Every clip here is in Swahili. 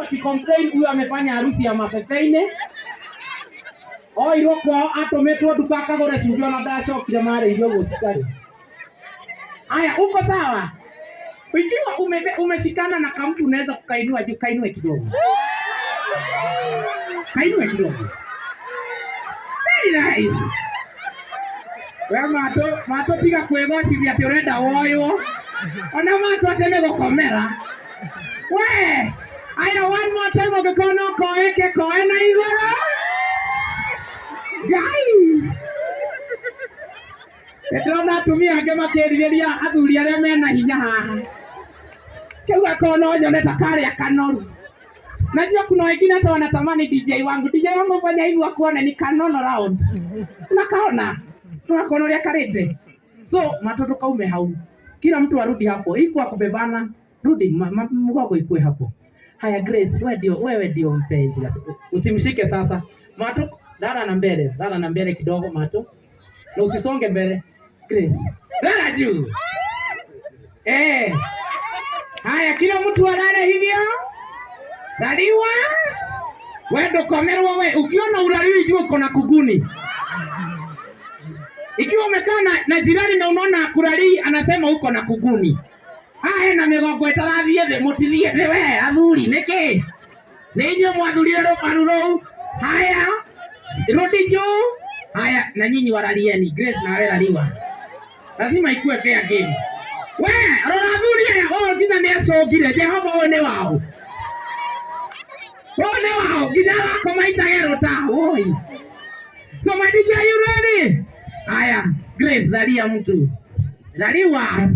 Tukicomplain huyu amefanya harusi ya mafefeine. Iro kwao atometwo nduka akagũre cumbĩ ona ndacokire marĩirio gũcikari. Aya, uko sawa? Ikiwa umeshikana na kamtu unaweza kukainua juu, kainue kidogo. Kainue kidogo. Very nice. Wewe mato tiga kwĩgocithia atĩ ũrenda woywo. Ona mato atene gũkomera. We! Aya, one more time ũngĩkorwo no koeke koe na igũrũ. Gai! Ndĩrona atumia angĩ makĩrirĩria athuri arĩa mena hinya haha. Kĩu akono nyone ta karĩa kanoru. Najua kuna wengine hata wanatamani DJ wangu fanya hivi wakuone ni kanono round. Unakaona? Tunakono uria karete. So matoto kaume hau. Kila mtu arudi hapo. Iko kubebana. Rudi mgongo ikue hapo. Haya Grace, wewe ndio mpenzi. Usimshike sasa. Mato dada na mbele kidogo mato. Na usisonge mbele. Grace. Dada juu. Haya kila mtu alale hivyo. Daliwa. Wewe komerwa wewe. Ukiona ulaliwi jua uko na kuguni. Ikiwa umekaa na jirani na unaona kulali anasema uko na kuguni. Haya na migongo itaravie the mutithie wewe athuri niki. Ninyo mwathurire roparuro. Haya. Rudi juu. Haya na nyinyi walalieni. Grace na wewe laliwa. Lazima ikue fair game. We, rorathuri giza ni acogire Jehova one wao. One wao giza wako maitagero ta oi. So my DJ, are you ready? Haya, Grace lalia mtu. Laliwa.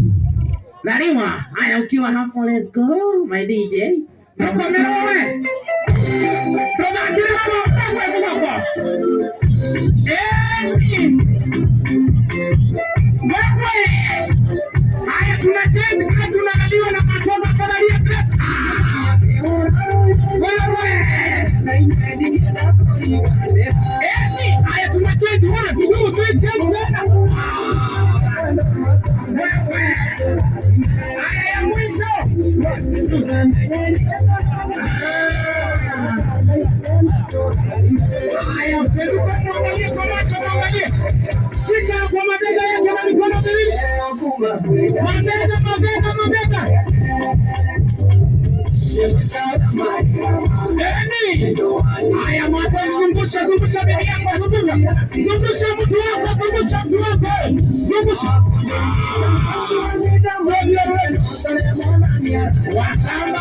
Haya ukiwa hapo, let's go my DJ. Nakomero wewe. Tunakira hapo. Haya tunacheza Grace unangaliwa na matoba kalalia Grace. Wewe. Haya tunacheza 1 2 3 wewe. Haya ya mwisho. Haya usiruke mwangalie kwa macho mwangalie. Shika kwa mabega yake na mikono miwili. Mabega. Haya mwata zungusha bega yako zungusha mtu wako zungusha. Wakamba.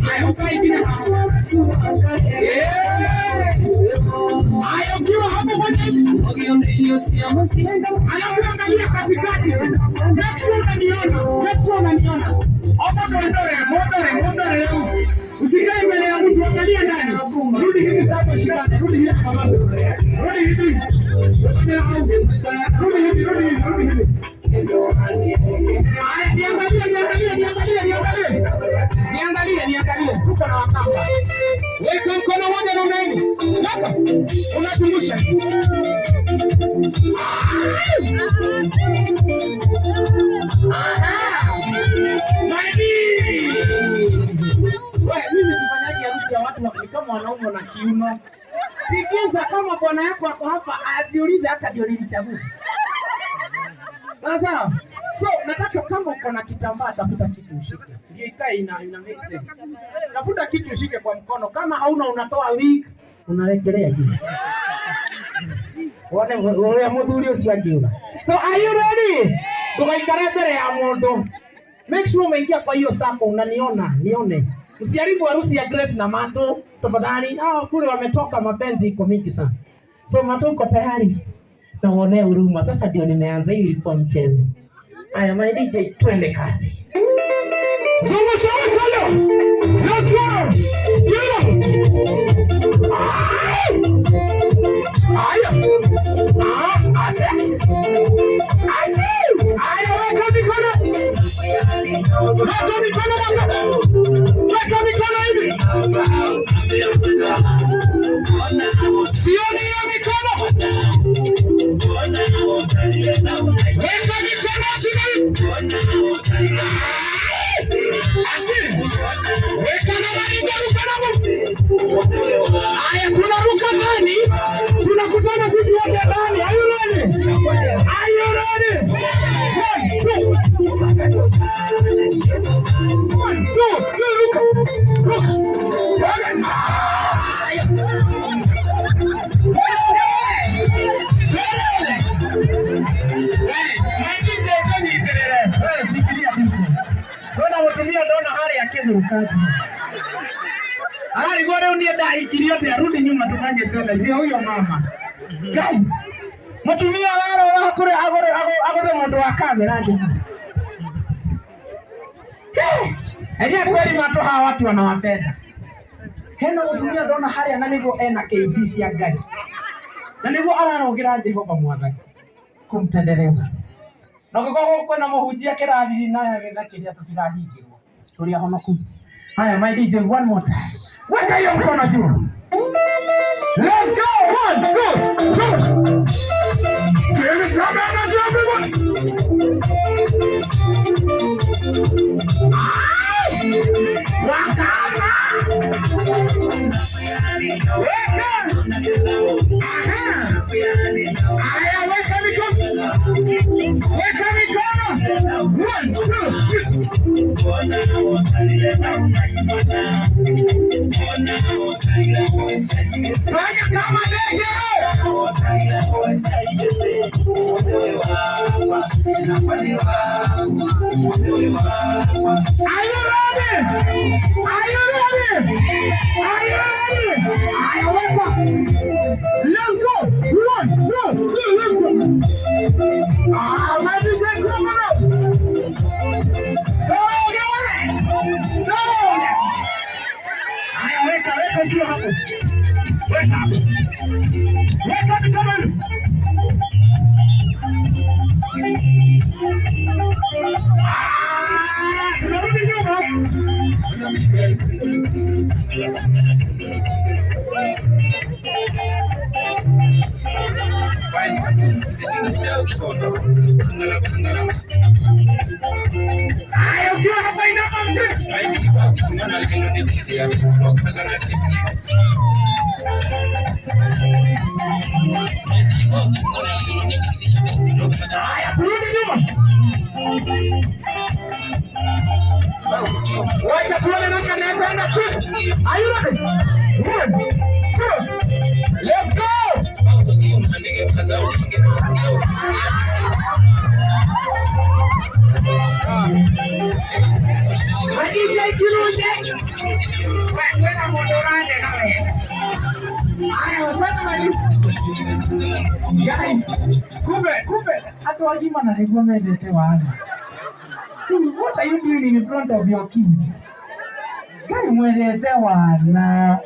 Haya usaidina hapo. Haya ukiwa hapo mwenye. Haya unaangalia katikati. Make sure unaniona. Mondore. Usikae mbele ya mtu, angalia ndani. Rudi hivi sasa, shika. Rudi hivi kama. Rudi hivi. Haya niangalie. Uko na wakamba. Weka mkono moja na unaini. Laka. Unazungusha. Mimi sifanyaje harusi ya watu kama wanaume na kiuno. Tikisa kama bwana yako ako hapa ajiulize hata ndio nilichagua. Sasa, so nataka kama uko na kitambaa tafuta kitu ushike. Ndio ikae ina make sense. Tafuta kitu ushike kwa mkono. Kama hauna unatoa wig unawekelea juu. Wewe mudhuri usiwajiona. So are you ready? Tukaikara mbele ya moto. Make sure umeingia kwa hiyo sako nione. Usiharibu harusi ya Grace na Mato. Tafadhali. Kule wametoka mapenzi iko mingi sana. So Mato uko tayari? Na uone huruma. Sasa ndio nimeanza hii ilikuwa mchezo. Haya my DJ twende kazi. Zungusha mkono. Let's go. Haya. Haya weka mikono. Weka mikono hivi. Sioni hiyo mikono. Weka mikono hivi. ya kigurukaji. Alikuwa leo ndiye dai kiliote arudi nyuma tufanye tena. Sio huyo mama. Gai. Mtumia laro la kule agore mondo wa kamera nje. Eje kweli mato hawa watu wanawapenda. Hena mtumia ndona haria na nigo ena KG cia Ngai. Na nigo ararogira Jehova Mwathani kumtendereza. Na gũkorwo kwĩna mũhunjia kĩrathiri naye gĩthakĩria tũtirahingĩrwo tũrĩ ahonoku. Haya, my DJ, one more time. Weka hiyo mkono juu. Let's go. 1, 2, 3. Give me some energy, everyone. Wakama. Haya, weka mikono. Weka mikono. 1, 2, 3. Fanya kama ndege. Are you ready? Are you ready? Are you ready? I wake up. Let's go. 1, 2, 3, let's go. My DJ, come on. Go, get away. Go. Weka juu hapo. Weka kama tunarudi nyuma. Haya, ukiwa hapa inama mzee. Haya, turudi nyuma. Wacha tuone nani anaweza enda chini. Are you ready? 1, 2, let's go. DJ Kirunde. Wewe modorande nawe. Haya, wasaka mali. Guys, kumbe hata wajima na recommend wana. What are you doing in front of your kids? Kai mwelete wana.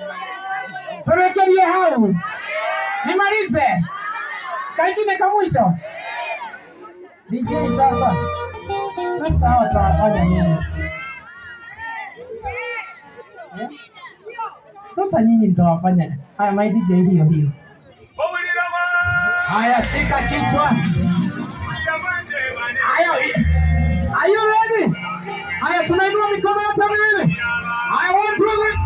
Perekerie hau. Nimalize. Kaingine kamwisho. DJ sasa. Sasa hawa tutafanya nini? Sasa nyinyi mtawafanya. Haya, my DJ hiyo. Haya, shika kichwa. Haya. Are you ready? Haya, tunainua mikono yote miwili. Haya, watu wote.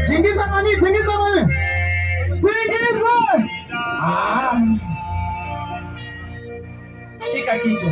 Tingiza mani. Tingiza. Shika kichwa.